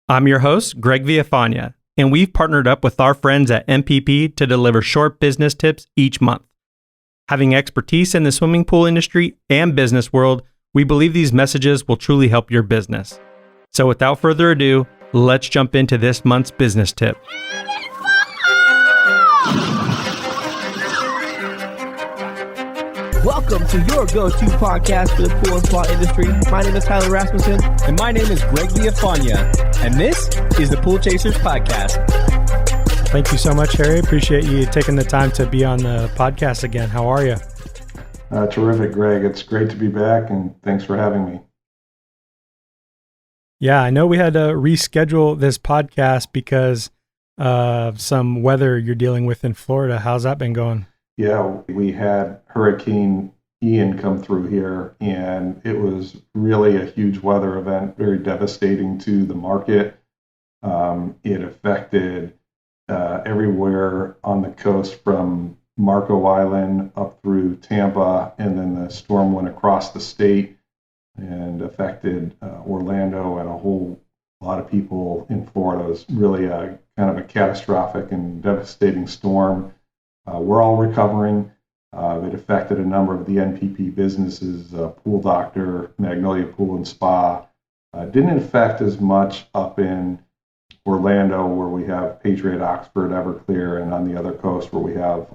I'm your host, Greg Villafana, and we've partnered up with our friends at MPP to deliver short business tips each month. Having expertise in the swimming pool industry and business world, we believe these messages will truly help your business. So without further ado, let's jump into this month's business tip. Welcome to your go-to podcast for the pool and spa industry. My name is Tyler Rasmussen. And my name is Greg Villafana. And this is the Pool Chasers Podcast. Thank you so much, Harry. Appreciate you taking the time to be on the podcast again. How are you? Terrific, Greg. It's great to be back, and thanks for having me. Yeah, I know we had to reschedule this podcast because of some weather you're dealing with in Florida. How's that been going? Yeah, we had Hurricane Ian come through here, and it was really a huge weather event, very devastating to the market. It affected everywhere on the coast from Marco Island up through Tampa, and then the storm went across the state and affected Orlando and a whole lot of people in Florida. It was really a kind of a catastrophic and devastating storm. We're all recovering. It affected a number of the NPP businesses, Pool Doctor, Magnolia Pool and Spa. Didn't affect as much up in Orlando, where we have Patriot Oxford, Everclear, and on the other coast where we have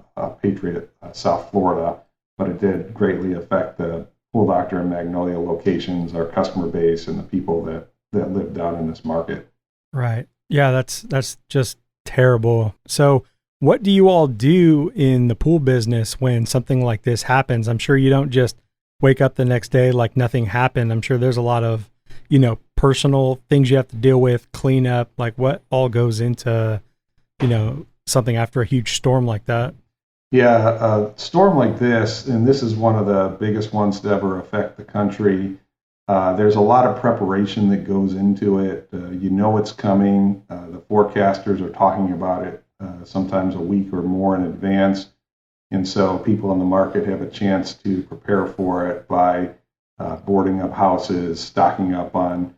Patriot South Florida. But it did greatly affect the Pool Doctor and Magnolia locations, our customer base, and the people that live down in this market. Right. Yeah, that's just terrible. So what do you all do in the pool business when something like this happens? I'm sure you don't just wake up the next day like nothing happened. I'm sure there's a lot of, personal things you have to deal with, clean up, like what all goes into, something after a huge storm like that. Yeah, a storm like this, and this is one of the biggest ones to ever affect the country. There's a lot of preparation that goes into it. It's coming. The forecasters are talking about it sometimes a week or more in advance. And so people in the market have a chance to prepare for it by boarding up houses, stocking up on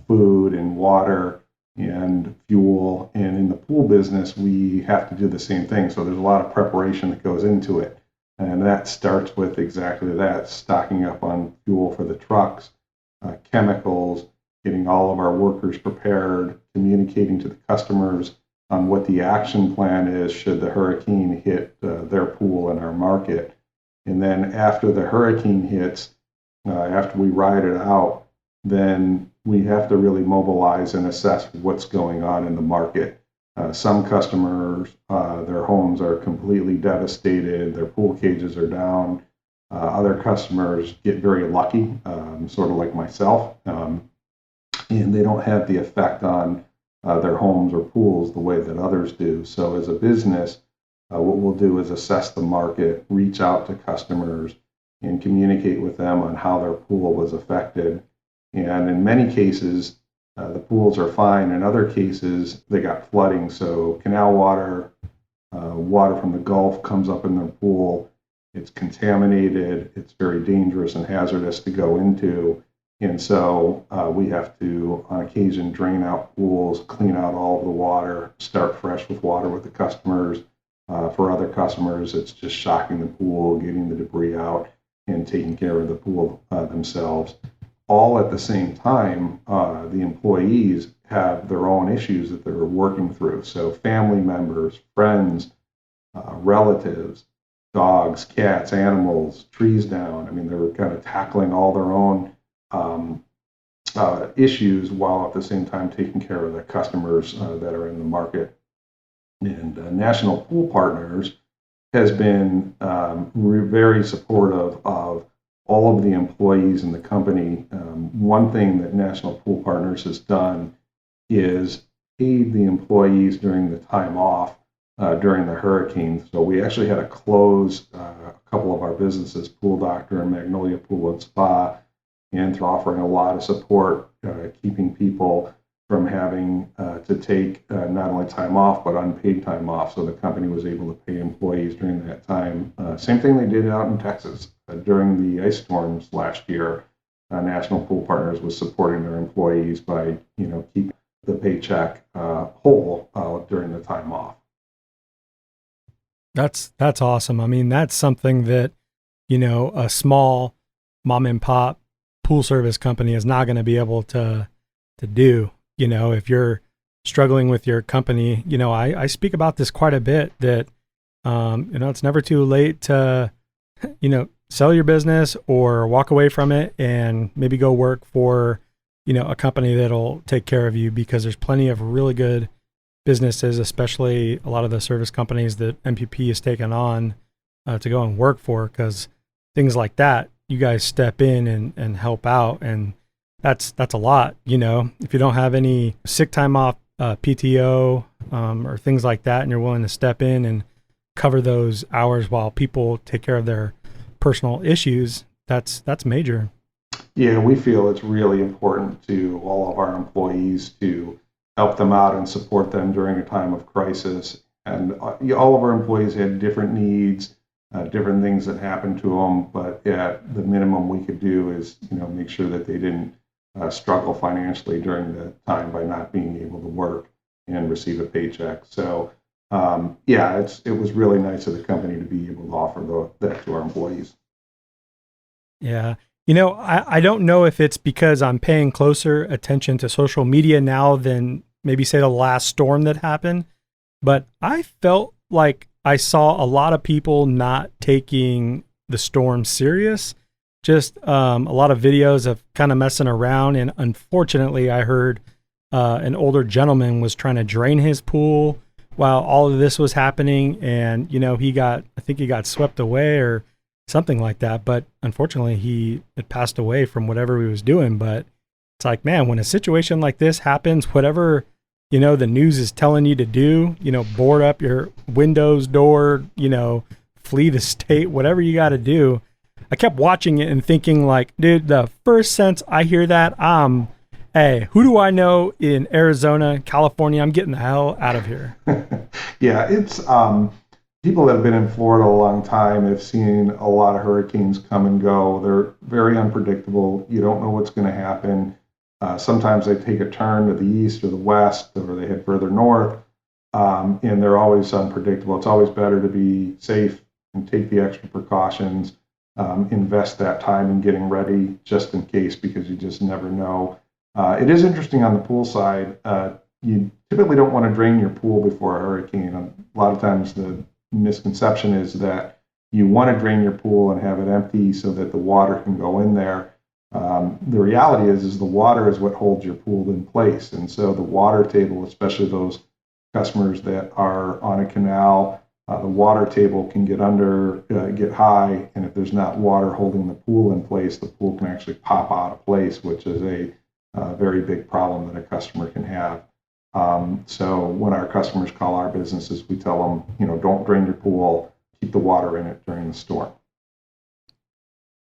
food and water and fuel. And in the pool business, we have to do the same thing. So there's a lot of preparation that goes into it. And that starts with exactly that, stocking up on fuel for the trucks, chemicals, getting all of our workers prepared, communicating to the customers on what the action plan is should the hurricane hit their pool in our market. And then after the hurricane hits, after we ride it out, then we have to really mobilize and assess what's going on in the market. Some customers, their homes are completely devastated, their pool cages are down. Other customers get very lucky, sort of like myself, and they don't have the effect on their homes or pools the way that others do. So as a business, what we'll do is assess the market, reach out to customers, and communicate with them on how their pool was affected. And in many cases, the pools are fine. In other cases, they got flooding. So canal water, water from the Gulf comes up in their pool. It's contaminated. It's very dangerous and hazardous to go into. And so we have to, on occasion, drain out pools, clean out all of the water, start fresh with water with the customers. For other customers, it's just shocking the pool, getting the debris out, and taking care of the pool themselves. All at the same time, the employees have their own issues that they're working through. So family members, friends, relatives, dogs, cats, animals, trees down. I mean, they're kind of tackling all their own issues while at the same time taking care of the customers that are in the market. And National Pool Partners has been very supportive of all of the employees in the company. One thing that National Pool Partners has done is paid the employees during the time off during the hurricane. So we actually had to close a couple of our businesses, Pool Doctor and Magnolia Pool and Spa, and through offering a lot of support, keeping people from having to take not only time off, but unpaid time off. So the company was able to pay employees during that time. Same thing they did out in Texas during the ice storms last year. National Pool Partners was supporting their employees by, keeping the paycheck whole during the time off. That's awesome. I mean, that's something that, a small mom and pop pool service company is not going to be able to do. If you're struggling with your company, I speak about this quite a bit that, it's never too late to, sell your business or walk away from it and maybe go work for, a company that'll take care of you, because there's plenty of really good businesses, especially a lot of the service companies that MPP has taken on to go and work for, because things like that, you guys step in and help out. And that's a lot, if you don't have any sick time off, PTO, or things like that, and you're willing to step in and cover those hours while people take care of their personal issues, that's major. Yeah, we feel it's really important to all of our employees to help them out and support them during a time of crisis. And all of our employees had different needs, different things that happened to them, but the minimum we could do is, make sure that they didn't struggle financially during the time by not being able to work and receive a paycheck. So, it was really nice of the company to be able to offer that to our employees. Yeah. I don't know if it's because I'm paying closer attention to social media now than maybe say the last storm that happened, but I felt like I saw a lot of people not taking the storm serious. Just a lot of videos of kind of messing around. And unfortunately, I heard an older gentleman was trying to drain his pool while all of this was happening. And, I think he got swept away or something like that. But unfortunately, he had passed away from whatever he was doing. But it's like, man, when a situation like this happens, whatever, the news is telling you to do, board up your windows, door, flee the state, whatever you got to do. I kept watching it and thinking like, dude, the first sense I hear that, hey, who do I know in Arizona, California? I'm getting the hell out of here. Yeah, it's people that have been in Florida a long time have seen a lot of hurricanes come and go. They're very unpredictable. You don't know what's going to happen. Sometimes they take a turn to the east or the west, or they head further north, and they're always unpredictable. It's always better to be safe and take the extra precautions, invest that time in getting ready just in case, because you just never know. It is interesting on the pool side. You typically don't want to drain your pool before a hurricane. A lot of times the misconception is that you want to drain your pool and have it empty so that the water can go in there. The reality is the water is what holds your pool in place. And so the water table, especially those customers that are on a canal, the water table can get get high. And if there's not water holding the pool in place, the pool can actually pop out of place, which is a very big problem that a customer can have. So when our customers call our businesses, we tell them, don't drain your pool, keep the water in it during the storm.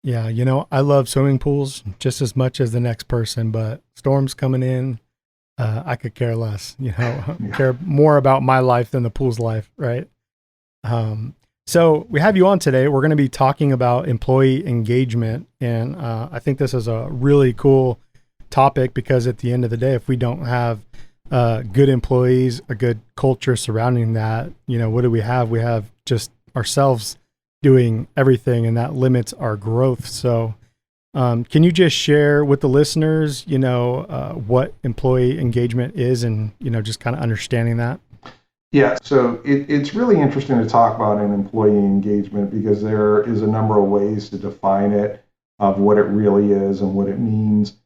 Yeah, I love swimming pools just as much as the next person, but storms coming in, I could care less, care more about my life than the pool's life, right? So we have you on today. We're going to be talking about employee engagement. And I think this is a really cool topic, because at the end of the day, if we don't have good employees, a good culture surrounding that, what do we have? We have just ourselves doing everything, and that limits our growth. So can you just share with the listeners, what employee engagement is, and, just kind of understanding that? Yeah, so it's really interesting to talk about an employee engagement, because there is a number of ways to define it, of what it really is and what it means.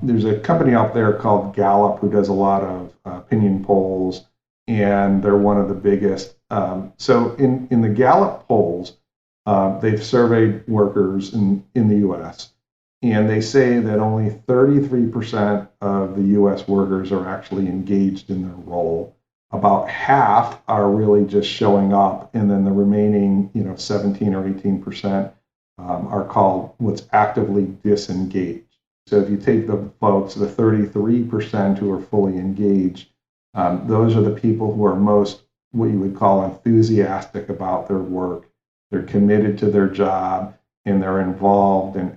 There's a company out there called Gallup who does a lot of opinion polls, and they're one of the biggest. So in the Gallup polls, they've surveyed workers in the U.S., and they say that only 33% of the U.S. workers are actually engaged in their role. About half are really just showing up, and then the remaining, 17 or 18% are called what's actively disengaged. So if you take the folks, the 33% who are fully engaged, those are the people who are most what you would call enthusiastic about their work. They're committed to their job, and they're involved and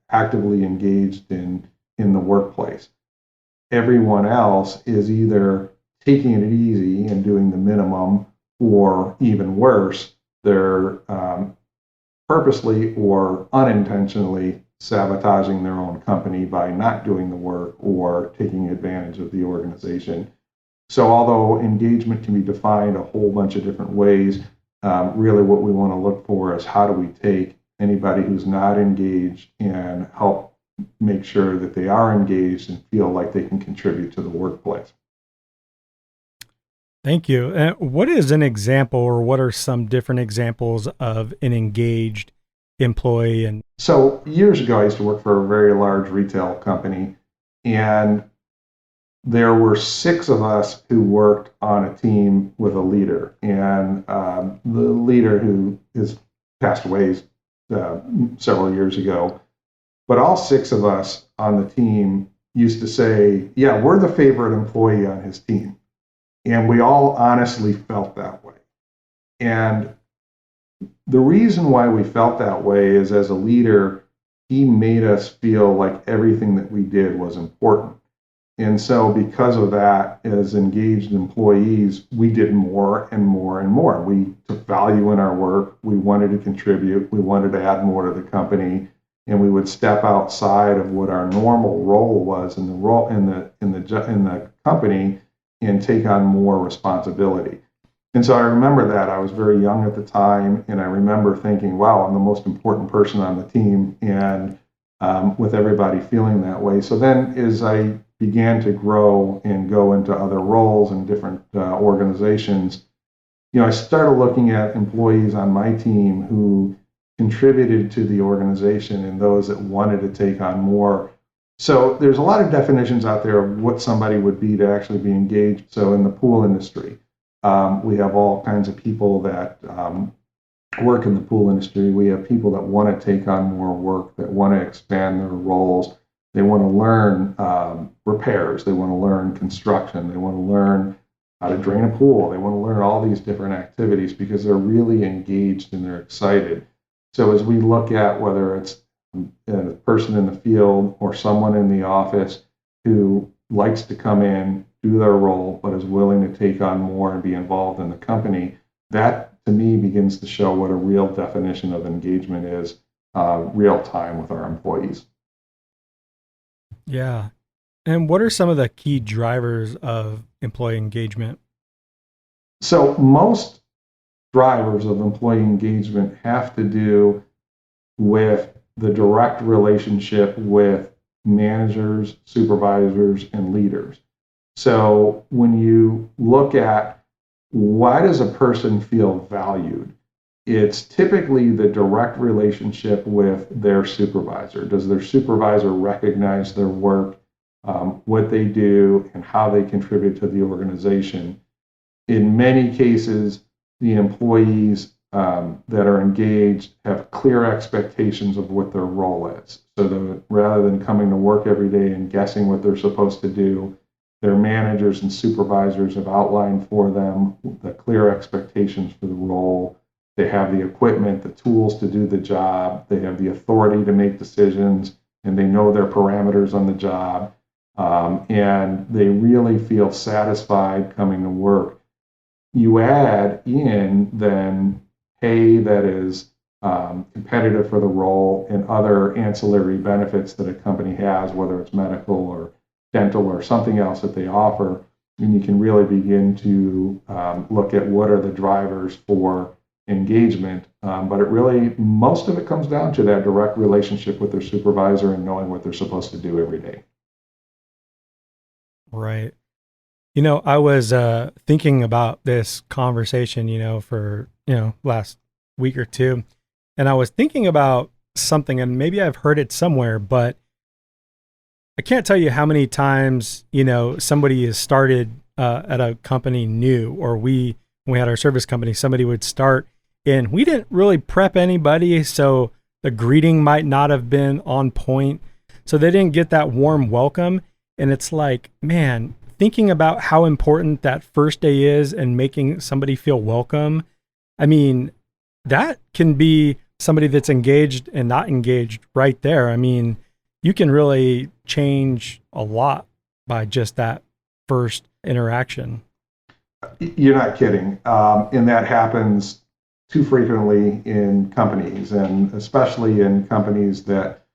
actively engaged in the workplace. everyone else is either taking it easy and doing the minimum, or even worse, they're purposely or unintentionally sabotaging their own company by not doing the work or taking advantage of the organization. So although engagement can be defined a whole bunch of different ways, really what we want to look for is how do we take anybody who's not engaged and help make sure that they are engaged and feel like they can contribute to the workplace. Thank you. What is an example, or what are some different examples of an engaged employee? And so years ago, I used to work for a very large retail company, and there were 6 of us who worked on a team with a leader, and the leader who is passed away several years ago. But all 6 of us on the team used to say, yeah, we're the favorite employee on his team. And we all honestly felt that way. And the reason why we felt that way is, as a leader, he made us feel like everything that we did was important. And so because of that, as engaged employees, we did more and more and more. We took value in our work. We wanted to contribute. We wanted to add more to the company. And we would step outside of what our normal role was in the company and take on more responsibility. And so I remember that. I was very young at the time, and I remember thinking, wow, I'm the most important person on the team, and with everybody feeling that way. So then as I began to grow and go into other roles in different organizations, I started looking at employees on my team who contributed to the organization and those that wanted to take on more. So there's a lot of definitions out there of what somebody would be to actually be engaged. So in the pool industry, we have all kinds of people that work in the pool industry. We have people that want to take on more work, that want to expand their roles. They want to learn repairs. They want to learn construction. They want to learn how to drain a pool. They want to learn all these different activities because they're really engaged and they're excited. So as we look at whether it's a person in the field or someone in the office who likes to come in, do their role, but is willing to take on more and be involved in the company, that to me begins to show what a real definition of engagement is, real time with our employees. yeah. And what are some of the key drivers of employee engagement? So most drivers of employee engagement have to do with the direct relationship with managers, supervisors, and leaders. So when you look at why does a person feel valued, it's typically the direct relationship with their supervisor. Does their supervisor recognize their work, what they do, and how they contribute to the organization? In many cases, the employees that are engaged have clear expectations of what their role is. So that rather than coming to work every day and guessing what they're supposed to do, their managers and supervisors have outlined for them the clear expectations for the role. They have the equipment, the tools to do the job. They have the authority to make decisions, and they know their parameters on the job. And they really feel satisfied coming to work. You add in then pay that is competitive for the role and other ancillary benefits that a company has, whether it's medical or dental or something else that they offer, and you can really begin to look at what are the drivers for engagement. But it really, most of it comes down to that direct relationship with their supervisor and knowing what they're supposed to do every day. Right. I was thinking about this conversation, for, last week or two, and I was thinking about something, and maybe I've heard it somewhere, but I can't tell you how many times, somebody has started at a company new, or when we had our service company, somebody would start and we didn't really prep anybody. So the greeting might not have been on point. So they didn't get that warm welcome. And it's like, man, thinking about how important that first day is and making somebody feel welcome. I mean, that can be somebody that's engaged and not engaged right there. I mean, you can really change a lot by just that first interaction. You're not kidding. And that happens too frequently in companies, and especially in companies that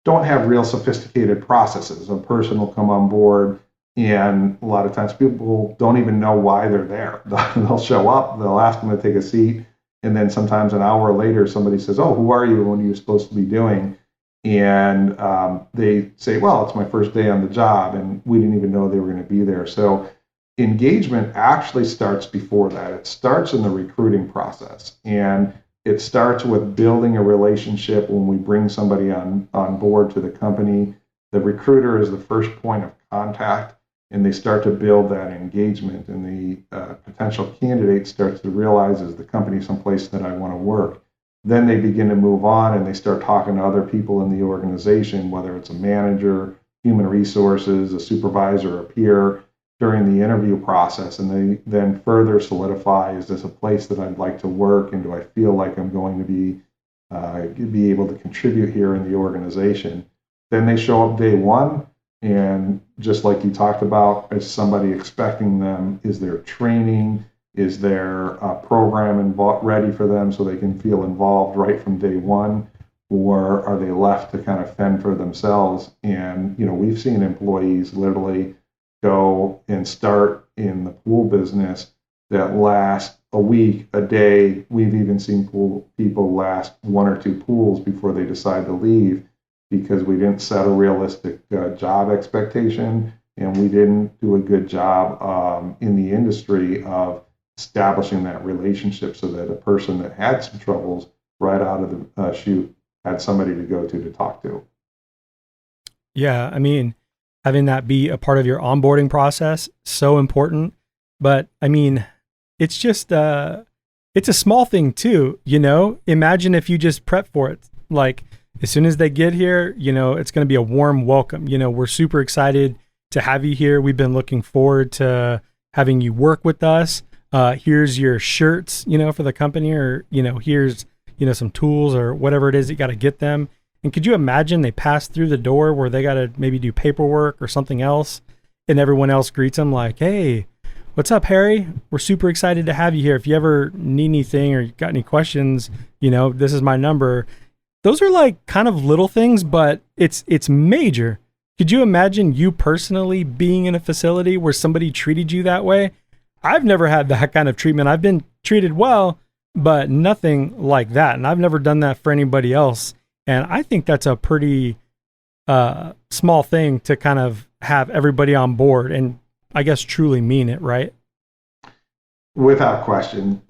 don't have real sophisticated processes. A person will come on board, and a lot of times people don't even know why they're there. They'll show up, they'll ask them to take a seat, and then sometimes an hour later somebody says, "Oh, who are you? What are you supposed to be doing?" And they say, "Well, it's my first day on the job," and we didn't even know they were going to be there. So engagement actually starts before that. It starts in the recruiting process, and it starts with building a relationship. When we bring somebody on board to the company, the recruiter is the first point of contact, and they start to build that engagement, and the potential candidate starts to realize, is the company someplace that I want to work? Then they begin to move on, and they start talking to other people in the organization, whether it's a manager, human resources, a supervisor, a peer, during the interview process, and they then further solidify, is this a place that I'd like to work, and do I feel like I'm going to be able to contribute here in the organization? Then they show up day one, and just like you talked about, is somebody expecting them? Is there training? Is there a program ready for them so they can feel involved right from day one? Or are they left to kind of fend for themselves? And we've seen employees literally go and start in the pool business that last a week, a day. We've even seen people last one or two pools before they decide to leave, because we didn't set a realistic job expectation, and we didn't do a good job in the industry of establishing that relationship, so that a person that had some troubles right out of the chute had somebody to go to talk to. Yeah, I mean, having that be a part of your onboarding process, so important. But I mean, it's just, it's a small thing too, Imagine if you just prep for it. Like, as soon as they get here, it's going to be a warm welcome. We're super excited to have you here. We've been looking forward to having you work with us. Here's your shirts, for the company, or, here's, some tools or whatever it is that you got to get them. And could you imagine they pass through the door where they got to maybe do paperwork or something else, and everyone else greets them like, "Hey, what's up, Harry? We're super excited to have you here. If you ever need anything or you got any questions, this is my number." Those are like kind of little things, but it's major. Could you imagine you personally being in a facility where somebody treated you that way? I've never had that kind of treatment. I've been treated well, but nothing like that. And I've never done that for anybody else. And I think that's a pretty small thing to kind of have everybody on board and I guess truly mean it, right? Without question.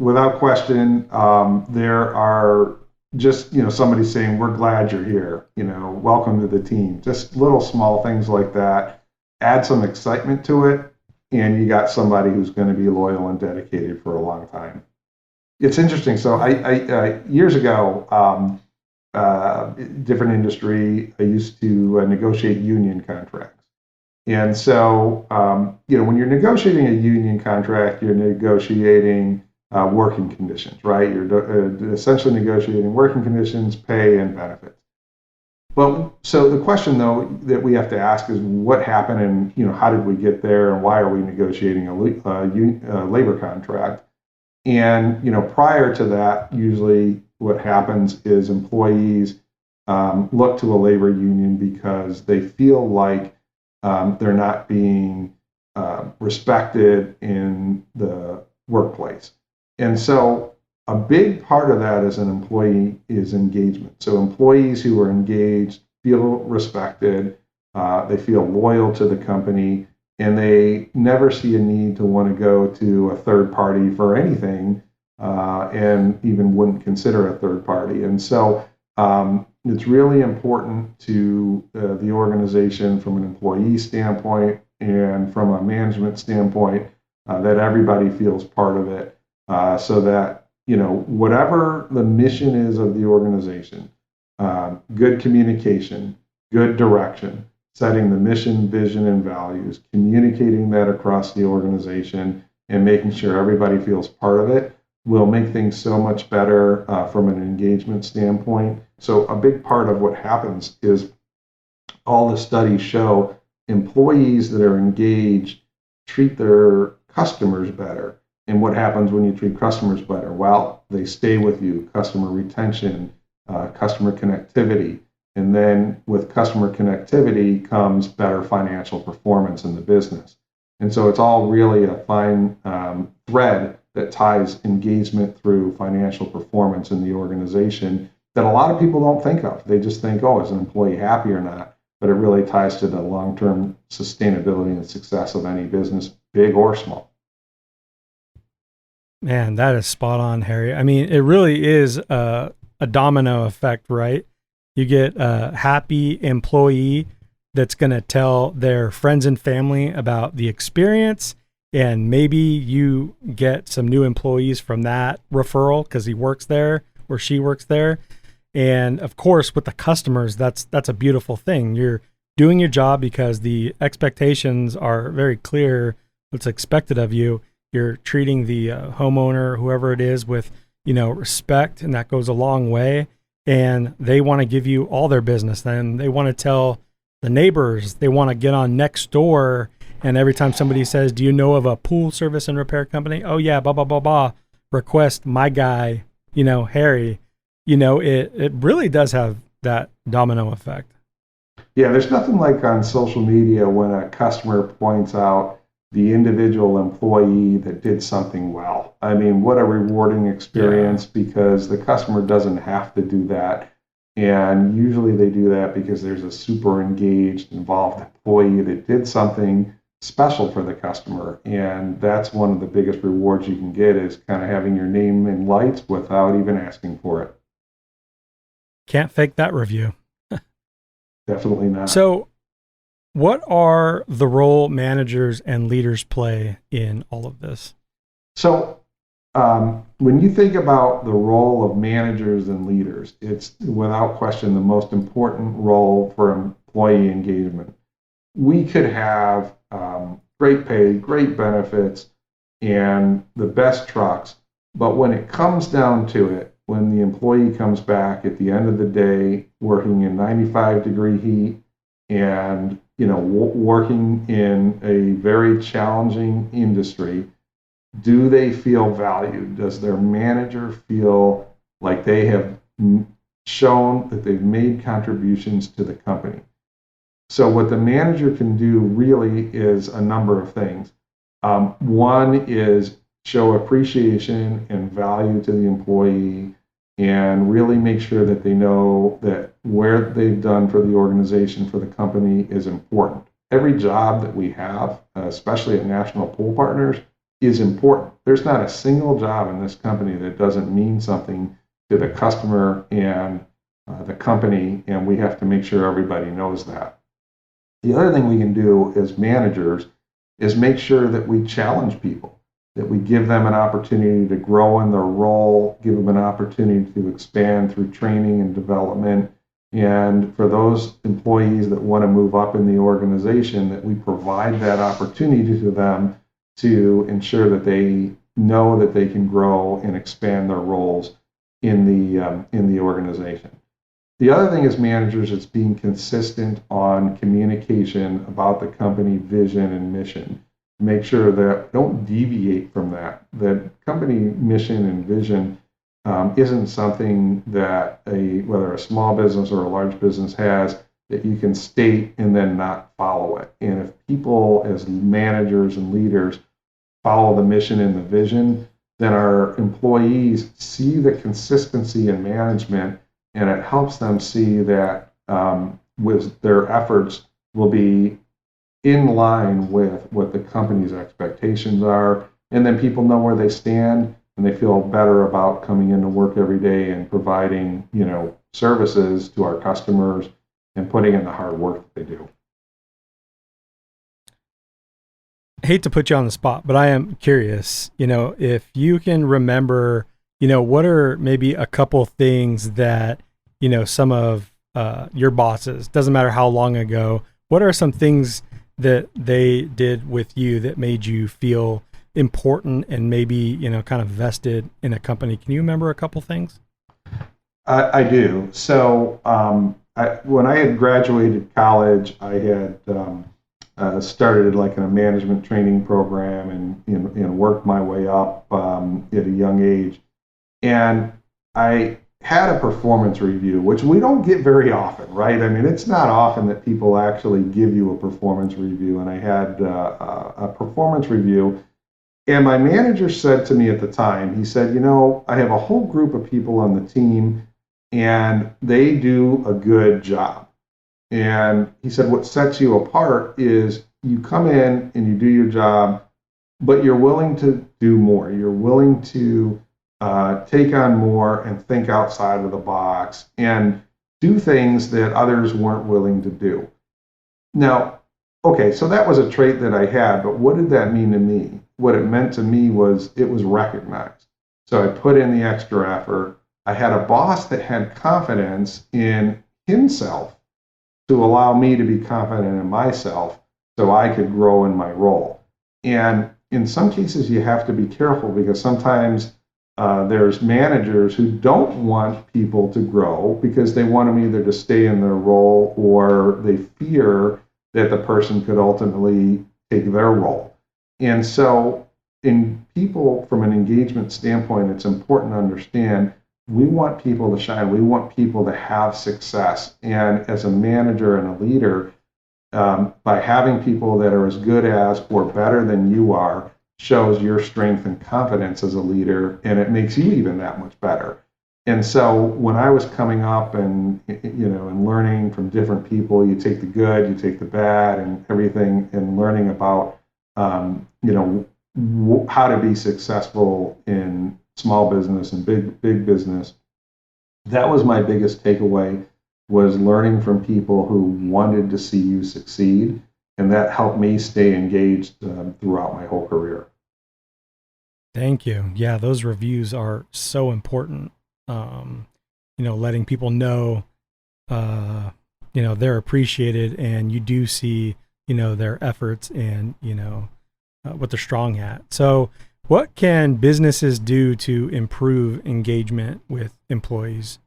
There are just, somebody saying, "We're glad you're here, welcome to the team." Just little small things like that. Add some excitement to it, and you got somebody who's going to be loyal and dedicated for a long time. It's interesting. So I years ago, different industry, I used to negotiate union contracts. And so, when you're negotiating a union contract, you're negotiating working conditions, right? You're essentially negotiating working conditions, pay, and benefits. But so the question, though, that we have to ask is, what happened, and how did we get there, and why are we negotiating a labor contract? And prior to that, usually what happens is employees look to a labor union because they feel like they're not being respected in the workplace. And so a big part of that as an employee is engagement. So employees who are engaged feel respected, they feel loyal to the company, and they never see a need to want to go to a third party for anything, and even wouldn't consider a third party. And so it's really important to the organization from an employee standpoint and from a management standpoint that everybody feels part of it, so that whatever the mission is of the organization, good communication, good direction, setting the mission, vision, and values, communicating that across the organization, and making sure everybody feels part of it will make things so much better from an engagement standpoint. So a big part of what happens is all the studies show employees that are engaged treat their customers better. And what happens when you treat customers better? Well, they stay with you, customer retention, customer connectivity. And then with customer connectivity comes better financial performance in the business. And so it's all really a fine thread that ties engagement through financial performance in the organization that a lot of people don't think of. They just think, oh, is an employee happy or not? But it really ties to the long-term sustainability and success of any business, big or small. Man, that is spot on, Harry. I mean, it really is a domino effect, right? You get a happy employee that's going to tell their friends and family about the experience, and maybe you get some new employees from that referral because he works there or she works there. And of course, with the customers, that's a beautiful thing. You're doing your job because the expectations are very clear what's expected of you. You're treating the homeowner, whoever it is, with respect, and that goes a long way. And they want to give you all their business. Then they want to tell the neighbors. They want to get on next door. And every time somebody says, "Do you know of a pool service and repair company?" "Oh yeah, blah blah blah blah." Request my guy, Harry. It really does have that domino effect. Yeah, there's nothing like on social media when a customer points out the individual employee that did something well. I mean, what a rewarding experience because the customer doesn't have to do that. And usually they do that because there's a super engaged, involved employee that did something special for the customer. And that's one of the biggest rewards you can get is kind of having your name in lights without even asking for it. Can't fake that review. Definitely not. So, what are the role managers and leaders play in all of this? So, when you think about the role of managers and leaders, it's without question the most important role for employee engagement. We could have great pay, great benefits, and the best trucks, but when it comes down to it, when the employee comes back at the end of the day working in 95-degree heat and working in a very challenging industry, do they feel valued? Does their manager feel like they have shown that they've made contributions to the company? So what the manager can do really is a number of things. One is show appreciation and value to the employee and really make sure that they know that where they've done for the organization, for the company, is important. Every job that we have, especially at National Pool Partners, is important. There's not a single job in this company that doesn't mean something to the customer and the company, and we have to make sure everybody knows that. The other thing we can do as managers is make sure that we challenge people, that we give them an opportunity to grow in their role, give them an opportunity to expand through training and development. And for those employees that want to move up in the organization, that we provide that opportunity to them to ensure that they know that they can grow and expand their roles in the organization. The other thing as managers is being consistent on communication about the company vision and mission. Make sure that don't deviate from that. That company mission and vision isn't something that whether a small business or a large business has that you can state and then not follow it. And if people as managers and leaders follow the mission and the vision, then our employees see the consistency in management, and it helps them see that with their efforts will be in line with what the company's expectations are. And then people know where they stand and they feel better about coming into work every day and providing, services to our customers and putting in the hard work that they do. I hate to put you on the spot, but I am curious, if you can remember, what are maybe a couple things that, some of your bosses, doesn't matter how long ago, what are some things that they did with you that made you feel important and maybe, kind of vested in a company? Can you remember a couple things? I do. So when I had graduated college, I had started like in a management training program and worked my way up at a young age. And I had a performance review, which we don't get very often, right? I mean, it's not often that people actually give you a performance review. And I had a performance review. And my manager said to me at the time, he said, I have a whole group of people on the team and they do a good job. And he said, what sets you apart is you come in and you do your job, but you're willing to do more. You're willing to take on more and think outside of the box and do things that others weren't willing to do. Now, okay, so that was a trait that I had, but what did that mean to me? What it meant to me was it was recognized. So I put in the extra effort. I had a boss that had confidence in himself to allow me to be confident in myself so I could grow in my role. And in some cases, you have to be careful because sometimes there's managers who don't want people to grow because they want them either to stay in their role or they fear that the person could ultimately take their role. And so in people, from an engagement standpoint, it's important to understand we want people to shine. We want people to have success. And as a manager and a leader, by having people that are as good as or better than you are, shows your strength and confidence as a leader, and it makes you even that much better. And so when I was coming up and and learning from different people, you take the good, you take the bad, and everything, and learning about how to be successful in small business and big business. That was my biggest takeaway, was learning from people who wanted to see you succeed, and that helped me stay engaged throughout my whole career. Thank you. Yeah, those reviews are so important. Letting people know, they're appreciated, and you do see, their efforts and, what they're strong at. So what can businesses do to improve engagement with employees?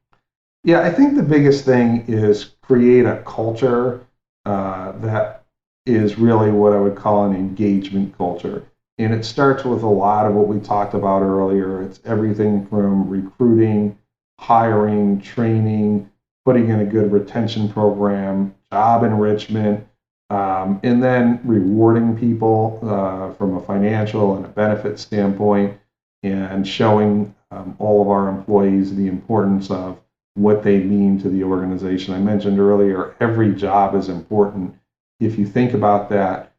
Yeah, I think the biggest thing is create a culture that is really what I would call an engagement culture. And it starts with a lot of what we talked about earlier. It's everything from recruiting, hiring, training, putting in a good retention program, job enrichment, and then rewarding people from a financial and a benefit standpoint, and showing all of our employees the importance of what they mean to the organization. I mentioned earlier, every job is important. If you think about that,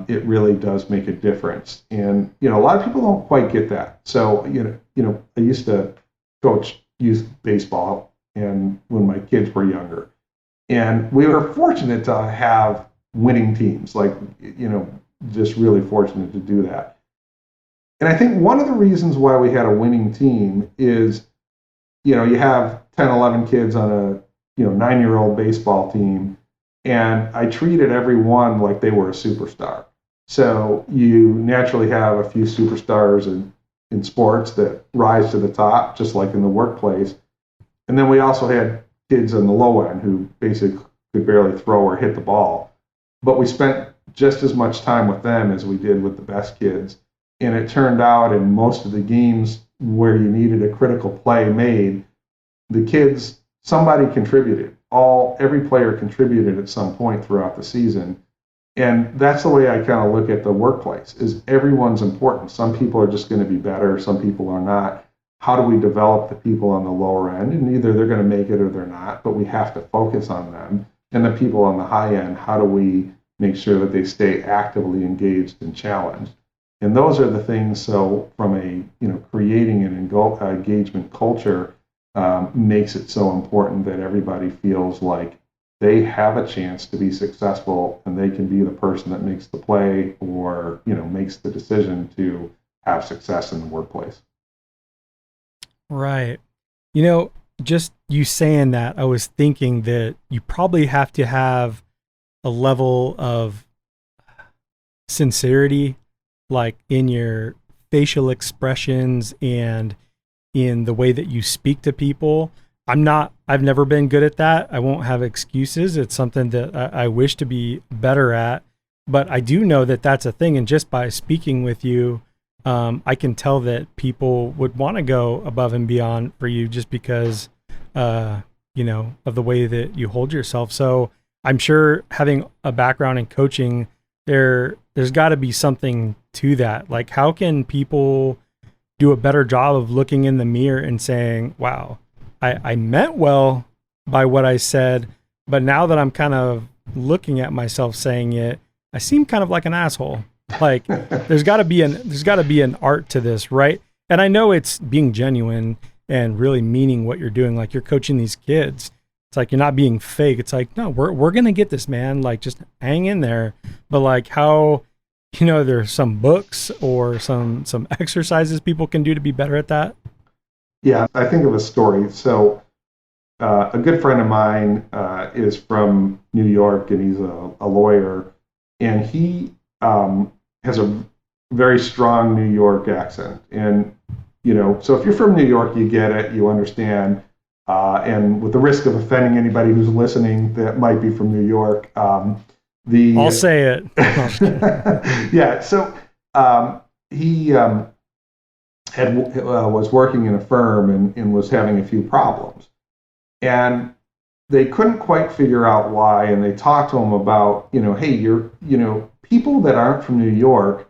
it really does make a difference. And a lot of people don't quite get that. So I used to coach youth baseball, and when my kids were younger, and we were fortunate to have winning teams, just really fortunate to do that. And I think one of the reasons why we had a winning team is, you have 10, 11 kids on a 9-year-old baseball team, and I treated everyone like they were a superstar. So you naturally have a few superstars in sports that rise to the top, just like in the workplace. And then we also had kids on the low end who basically could barely throw or hit the ball. But we spent just as much time with them as we did with the best kids. And it turned out in most of the games where you needed a critical play made, the kids, somebody contributed. Every player contributed at some point throughout the season. And that's the way I kind of look at the workplace, is everyone's important. Some people are just going to be better, some people are not. How do we develop the people on the lower end? And either they're going to make it or they're not, but we have to focus on them. And the people on the high end, how do we make sure that they stay actively engaged and challenged? And those are the things. So from a creating an engagement culture makes it so important that everybody feels like they have a chance to be successful, and they can be the person that makes the play or makes the decision to have success in the workplace. Right. Just you saying that, I was thinking that you probably have to have a level of sincerity, like in your facial expressions and in the way that you speak to people. I've never been good at that. I won't have excuses. It's something that I wish to be better at. but I do know that that's a thing. And just by speaking with you, I can tell that people would want to go above and beyond for you just because, you know, of the way that you hold yourself. So I'm sure having a background in coaching, there's got to be something to that. Like, how can people do a better job of looking in the mirror and saying, wow, I meant well by what I said, but now that I'm kind of looking at myself saying it, I seem kind of like an asshole. Like, there's got to be an art to this, right? And I know it's being genuine and really meaning what you're doing. Like, you're coaching these kids. It's like, you're not being fake. It's like, no, we're going to get this, man. Like, just hang in there. But like, how, you know, there's some books or some exercises people can do to be better at that. Yeah, I think of a story. So a good friend of mine is from New York, and he's a lawyer, and he has a very strong New York accent. And, you know, so if you're from New York, you get it, you understand. And with the risk of offending anybody who's listening that might be from New York, I'll say it. Yeah. So he was working in a firm and was having a few problems, and they couldn't quite figure out why. And they talked to him about, you know, hey, people that aren't from New York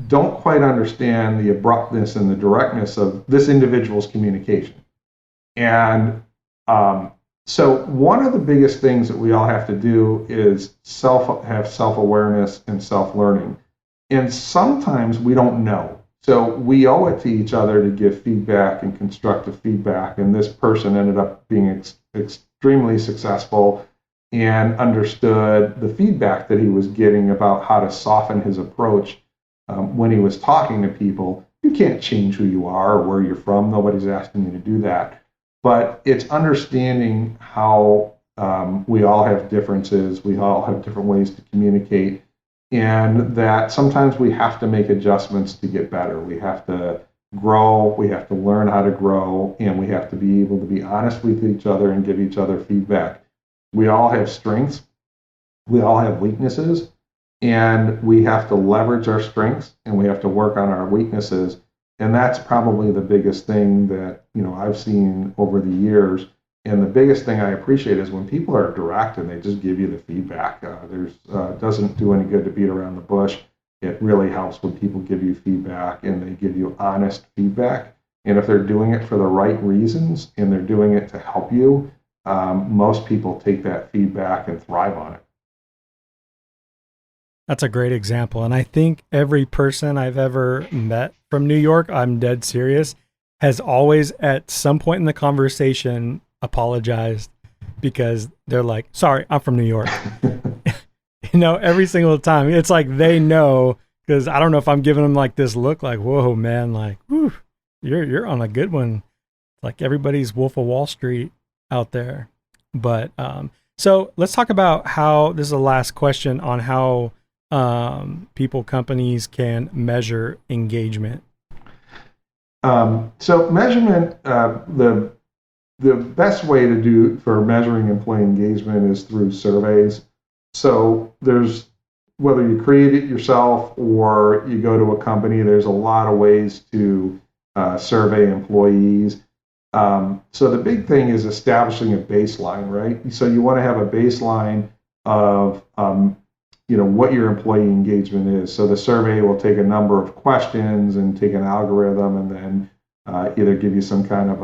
don't quite understand the abruptness and the directness of this individual's communication. And so one of the biggest things that we all have to do is have self-awareness and self-learning. And sometimes we don't know. So we owe it to each other to give feedback and constructive feedback. And this person ended up being extremely successful and understood the feedback that he was getting about how to soften his approach when he was talking to people. You can't change who you are or where you're from. Nobody's asking you to do that. But it's understanding how we all have differences, we all have different ways to communicate, and that sometimes we have to make adjustments to get better. We have to grow, we have to learn how to grow, and we have to be able to be honest with each other and give each other feedback. We all have strengths, we all have weaknesses, and we have to leverage our strengths and we have to work on our weaknesses. And that's probably the biggest thing that, you know, I've seen over the years. And the biggest thing I appreciate is when people are direct and they just give you the feedback. Doesn't do any good to beat around the bush. It really helps when people give you feedback and they give you honest feedback. And if they're doing it for the right reasons and they're doing it to help you, most people take that feedback and thrive on it. That's a great example. And I think every person I've ever met from New York, I'm dead serious, has always at some point in the conversation apologized because they're like, sorry, I'm from New York. You know, every single time. It's like they know, because I don't know if I'm giving them like this look like, whoa, man, like, whew, you're on a good one. Like everybody's Wolf of Wall Street out there. But so let's talk about how, this is the last question on how companies can measure engagement. So measurement, the best way to do for measuring employee engagement is through surveys. So there's, whether you create it yourself or you go to a company, there's a lot of ways to survey employees. So the big thing is establishing a baseline, right? So you want to have a baseline of what your employee engagement is. So the survey will take a number of questions and take an algorithm and then either give you some kind of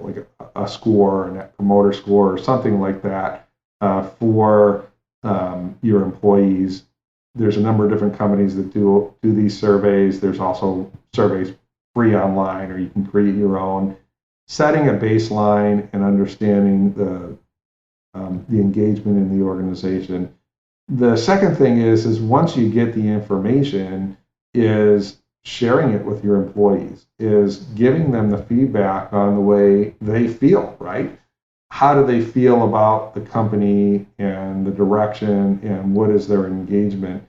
like a score, a net promoter score or something like that for your employees. There's a number of different companies that do these surveys. There's also surveys free online, or you can create your own. Setting a baseline and understanding the engagement in the organization. The second thing is once you get the information, is sharing it with your employees, is giving them the feedback on the way they feel, right? How do they feel about the company and the direction and what is their engagement?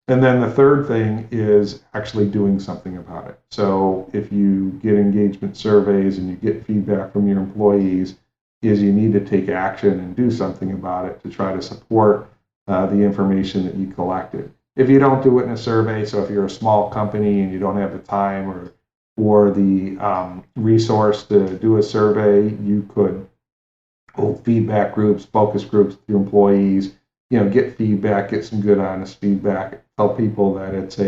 And then the third thing is actually doing something about it. So if you get engagement surveys and you get feedback from your employees, is you need to take action and do something about it to try to support the information that you collected. If you don't do it in a survey, so if you're a small company and you don't have the time or the resource to do a survey, you could hold feedback groups, focus groups with your employees, get feedback, get some good, honest feedback, tell people that it's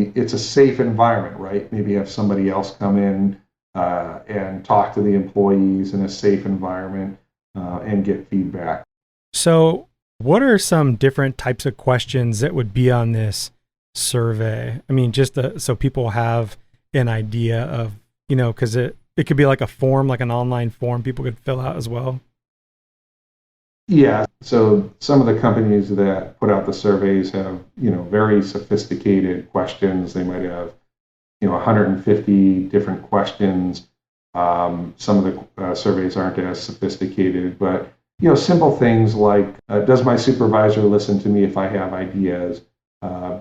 it's a safe environment, right? Maybe have somebody else come in and talk to the employees in a safe environment and get feedback. So, what are some different types of questions that would be on this survey? I mean, just so people have an idea of, because it could be like a form, like an online form people could fill out as well. Yeah. So some of the companies that put out the surveys have, very sophisticated questions. They might have, 150 different questions. Some of the surveys aren't as sophisticated, but, simple things like, does my supervisor listen to me if I have ideas?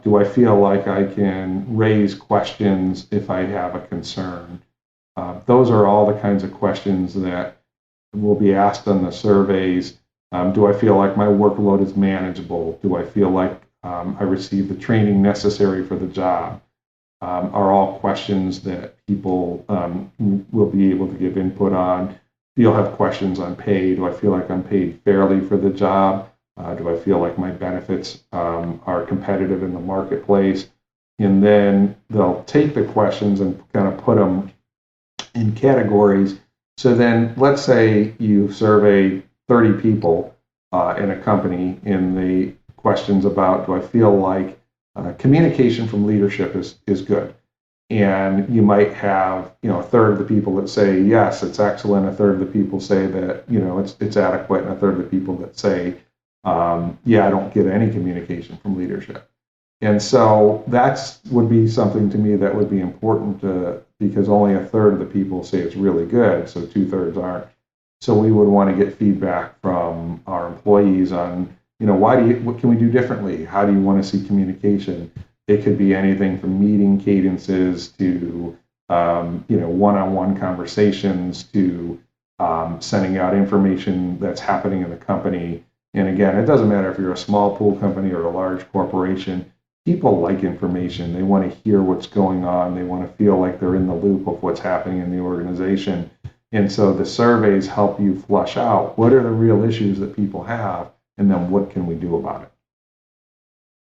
Do I feel like I can raise questions if I have a concern? Those are all the kinds of questions that will be asked on the surveys. Do I feel like my workload is manageable? Do I feel like I receive the training necessary for the job? Are all questions that people will be able to give input on. You'll have questions on pay. Do I feel like I'm paid fairly for the job? Do I feel like my benefits are competitive in the marketplace? And then they'll take the questions and kind of put them in categories. So then let's say you survey 30 people in a company, and the questions about, do I feel like communication from leadership is good? And you might have, a third of the people that say, yes, it's excellent. A third of the people say that, it's adequate. And a third of the people that say, yeah, I don't get any communication from leadership. And so that's would be something to me that would be important because only a third of the people say it's really good. So 2/3 aren't. So we would want to get feedback from our employees on, what can we do differently? How do you want to see communication? It could be anything from meeting cadences to, one-on-one conversations to sending out information that's happening in the company. And again, it doesn't matter if you're a small pool company or a large corporation. People like information. They want to hear what's going on. They want to feel like they're in the loop of what's happening in the organization. And so the surveys help you flush out what are the real issues that people have, and then what can we do about it.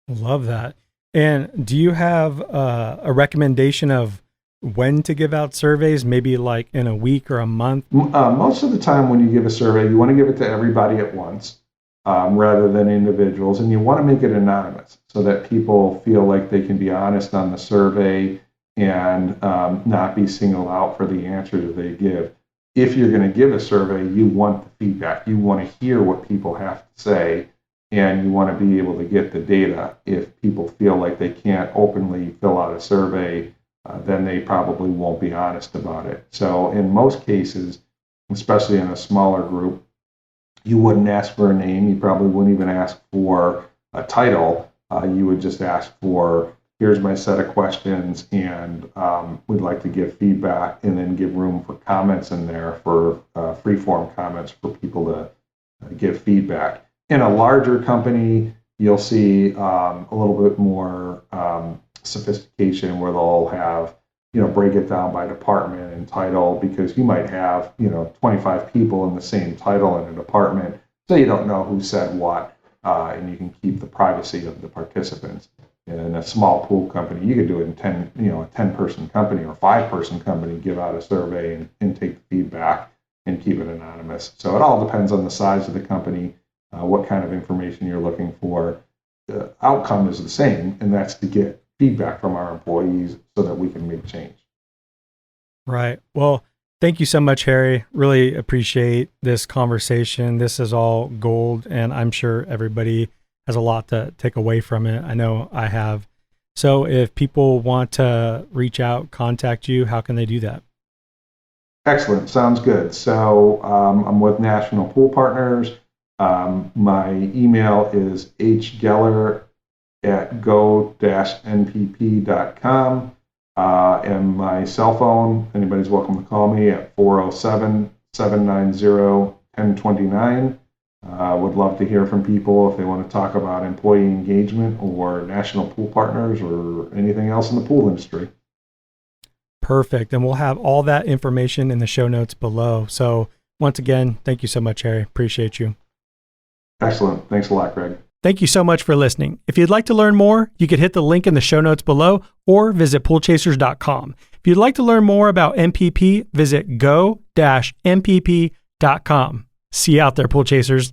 Love that. And do you have a recommendation of when to give out surveys, maybe like in a week or a month? Most of the time when you give a survey, you want to give it to everybody at once rather than individuals, and you want to make it anonymous so that people feel like they can be honest on the survey and not be singled out for the answers they give. If you're going to give a survey, you want the feedback. You want to hear what people have to say, and you want to be able to get the data. If people feel like they can't openly fill out a survey, then they probably won't be honest about it. So in most cases, especially in a smaller group, you wouldn't ask for a name. You probably wouldn't even ask for a title. You would just ask for, here's my set of questions, and we'd like to give feedback, and then give room for comments in there for free-form comments for people to give feedback. In a larger company, you'll see a little bit more sophistication where they'll have, break it down by department and title, because you might have, 25 people in the same title in a department, so you don't know who said what, and you can keep the privacy of the participants. In a small pool company, you could do it in 10, a 10-person company or 5-person company, give out a survey and take the feedback and keep it anonymous. So it all depends on the size of the company, what kind of information you're looking for. The outcome is the same, and that's to get feedback from our employees so that we can make change. Right. Well, thank you so much, Harry. Really appreciate this conversation. This is all gold, and I'm sure everybody has a lot to take away from it. I know I have. So if people want to reach out, contact you, how can they do that? Excellent. Sounds good. So I'm with National Pool Partners. My email is hgeller@go-npp.com. And my cell phone, anybody's welcome to call me at 407-790-1029. Would love to hear from people if they want to talk about employee engagement or national pool partners or anything else in the pool industry. Perfect. And we'll have all that information in the show notes below. So once again, thank you so much, Harry. Appreciate you. Excellent. Thanks a lot, Greg. Thank you so much for listening. If you'd like to learn more, you could hit the link in the show notes below or visit poolchasers.com. If you'd like to learn more about MPP, visit go-mpp.com. See you out there, pool chasers.